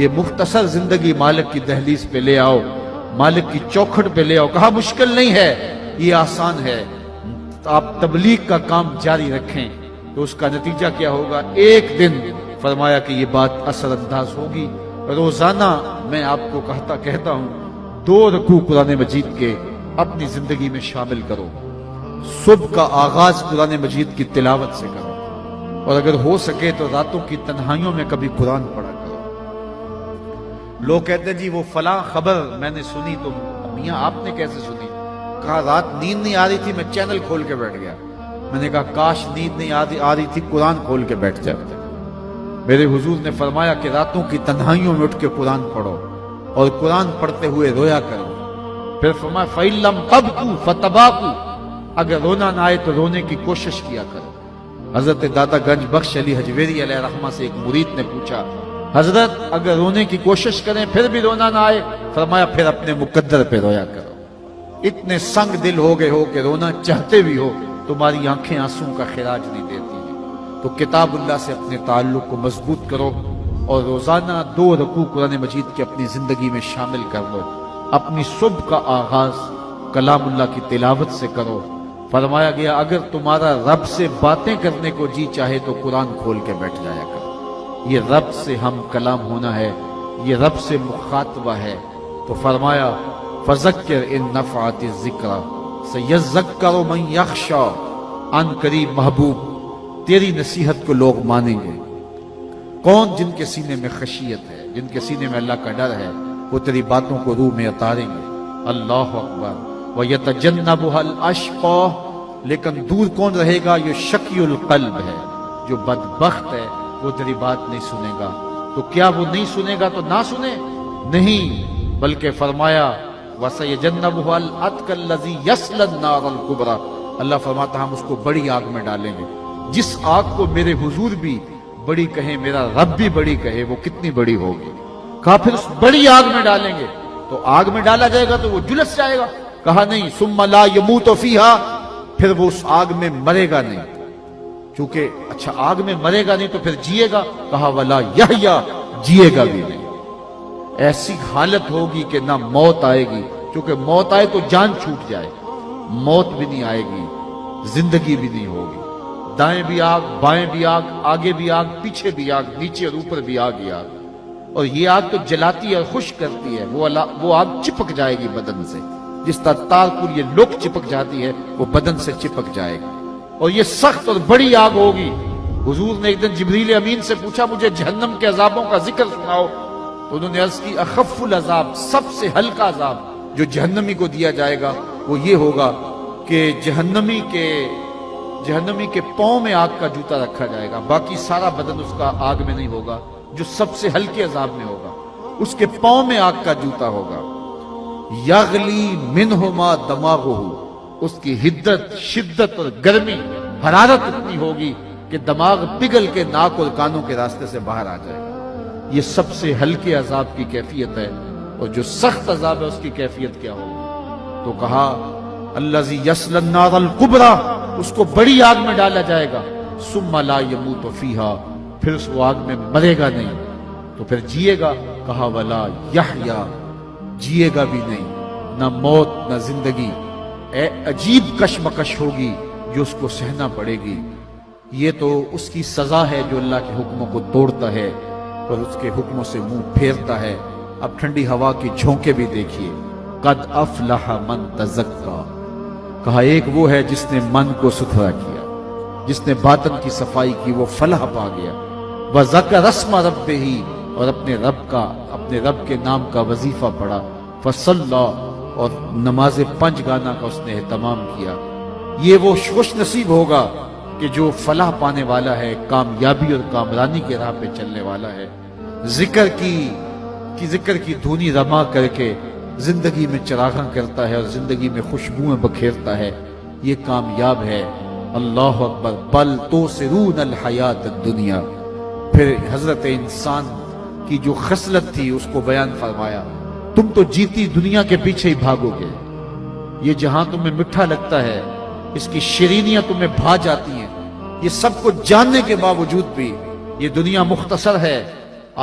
یہ مختصر زندگی مالک کی دہلیز پہ لے آؤ، مالک کی چوکھٹ پہ لے آؤ۔ کہا مشکل نہیں ہے، یہ آسان ہے، آپ تبلیغ کا کام جاری رکھیں تو اس کا نتیجہ کیا ہوگا؟ ایک دن فرمایا کہ یہ بات اثر انداز ہوگی۔ روزانہ میں آپ کو کہتا ہوں 2 رکوع قرآن مجید کے اپنی زندگی میں شامل کرو۔ صبح کا آغاز قرآن مجید کی تلاوت سے کرو، اور اگر ہو سکے تو راتوں کی تنہائیوں میں کبھی قرآن پڑھا کرو۔ لوگ کہتے ہیں جی وہ فلاں خبر میں نے سنی، تو میاں آپ نے کیسے سنی؟ کہا رات نیند نہیں آ رہی تھی، میں چینل کھول کے بیٹھ گیا۔ میں نے کہا کاش نیند نہیں آ رہی تھی، قرآن کھول کے بیٹھ جاتے۔ میرے حضور نے فرمایا کہ راتوں کی تنہائیوں میں اٹھ کے قرآن پڑھو، اور قرآن پڑھتے ہوئے رویا کرو۔ پھر فرمایا فَإِن لَّمْ تَبْكُوا فَتَبَاكُوا، اگر رونا نہ آئے تو رونے کی کوشش کیا کرو۔ حضرت دادا گنج بخش علی حجویری علیہ رحمہ سے ایک مرید نے پوچھا حضرت اگر رونے کی کوشش کریں پھر بھی رونا نہ آئے؟ فرمایا پھر اپنے مقدر پہ رویا کرو۔ اتنے سنگ دل ہو گئے ہو کہ رونا چاہتے بھی ہو تمہاری آنکھیں آنسوں کا خراج نہیں دیتی ہیں۔ تو کتاب اللہ سے اپنے تعلق کو مضبوط کرو، اور روزانہ 2 رکوع قرآن مجید کے اپنی زندگی میں شامل کر لو۔ اپنی صبح کا آغاز کلام اللہ کی تلاوت سے کرو۔ فرمایا گیا اگر تمہارا رب سے باتیں کرنے کو جی چاہے تو قرآن کھول کے بیٹھ جایا کرو۔ یہ رب سے ہم کلام ہونا ہے، یہ رب سے مخاطبہ ہے۔ تو فرمایا فذکر ان نفعت الذکر سیذکر من یخشی، ان قریب محبوب تیری نصیحت کو لوگ مانیں گے۔ کون؟ جن کے سینے میں خشیت ہے، جن کے سینے میں اللہ کا ڈر ہے، وہ تیری باتوں کو روح میں اتاریں گے۔ اللہ اکبر۔ وَيَتَجَنَّبُهَا الْأَشْقَى، لیکن دور کون رہے گا؟ یہ شقی القلب ہے، جو بدبخت ہے، وہ تیری بات نہیں سنے گا۔ تو کیا وہ نہیں سنے گا تو نہ سنے؟ نہیں، بلکہ فرمایا وَسَيَجَنَّبُهَا الْأَتْقَى الَّذِي يَصْلَى النَّارَ الْكُبْرَى، اللہ فرماتا ہم اس کو بڑی آگ میں ڈالیں گے۔ جس آگ کو میرے حضور بھی بڑی کہیں، میرا رب بھی بڑی کہے، وہ کتنی بڑی ہوگی؟ کہا پھر اس بڑی آگ میں ڈالیں گے، تو آگ میں ڈالا جائے گا تو وہ جلس جائے گا؟ کہا نہیں، ثم لا يموت فيها، پھر وہ اس آگ میں مرے گا نہیں۔ چونکہ اچھا آگ میں مرے گا نہیں تو پھر جیے گا؟ کہا ولا یحییٰ، جیے گا بھی نہیں۔ ایسی حالت ہوگی کہ نہ موت آئے گی، چونکہ موت آئے تو جان چھوٹ جائے، موت بھی نہیں آئے گی، زندگی بھی نہیں ہوگی۔ دائیں بھی آگ، بائیں بھی آگ، آگے بھی آگ، پیچھے بھی آگ، نیچے اور اوپر بھی آگ ہی آگ۔ اور یہ آگ تو جلاتی ہے، خشک کرتی ہے، وہ آگ چپک جائے گی بدن سے، جس طرح تار پر یہ لوک چپک جاتی ہے، وہ بدن سے چپک جائے گی۔ اور یہ سخت اور بڑی آگ ہوگی۔ حضور نے ایک دن جبریل امین سے پوچھا مجھے جہنم کے عذابوں کا ذکر سناؤ، تو انہوں نے عرض کی اخف العذاب، سب سے ہلکا عذاب جو جہنمی کو دیا جائے گا وہ یہ ہوگا کہ جہنمی کے پاؤں میں آگ کا جوتا رکھا جائے گا، باقی سارا بدن اس کا آگ میں نہیں ہوگا۔ جو سب سے ہلکے عذاب میں ہوگا اس کے پاؤں میں آگ کا جوتا ہوگا۔ یغلی منہما دماغہ، اس کی حدت، شدت اور گرمی، حرارت اتنی ہوگی کہ دماغ پگھل کے ناک اور کانوں کے راستے سے باہر آ جائے گا۔ یہ سب سے ہلکے عذاب کی کیفیت ہے، اور جو سخت عذاب ہے اس کی کیفیت کیا ہوگی؟ تو کہا الذی یصلی النار الکبریٰ، اس کو بڑی آگ میں ڈالا جائے گا۔ ثم لا یموت فیہا، پھر اس وہ آگ میں مرے گا نہیں، تو پھر جیے گا؟ کہا ولا یحییٰ، جیے گا بھی نہیں، نہ موت نہ زندگی۔ اے عجیب کشمکش ہوگی جو اس کو سہنا پڑے گی۔ یہ تو اس کی سزا ہے جو اللہ کے حکموں کو توڑتا ہے اور اس کے حکموں سے منہ پھیرتا ہے۔ اب ٹھنڈی ہوا کی جھونکے بھی دیکھیے۔ قد افلح من تزکا، کہا ایک وہ ہے جس نے من کو ستھرا کیا، جس نے باطن کی صفائی کی، وہ فلاح پا گیا۔ وذکر اسم ربہ، اور اپنے رب کے نام کا وظیفہ پڑھا۔ فصلی، اور نماز 5 گانا کا اس نے اہتمام کیا۔ یہ وہ خوش نصیب ہوگا کہ جو فلاح پانے والا ہے، کامیابی اور کامرانی کے راہ پہ چلنے والا ہے، ذکر کی دھونی رما کر کے زندگی میں چراغاں کرتا ہے اور زندگی میں خوشبوئیں بکھیرتا ہے، یہ کامیاب ہے۔ اللہ اکبر۔ بل توثرون الحیات الدنیا، پھر حضرت انسان کی جو خصلت تھی اس کو بیان فرمایا، تم تو جیتی دنیا کے پیچھے ہی بھاگو گے۔ یہ جہاں تمہیں میٹھا لگتا ہے، اس کی شیرینیاں تمہیں بھا جاتی ہیں، یہ سب کو جاننے کے باوجود بھی یہ دنیا مختصر ہے،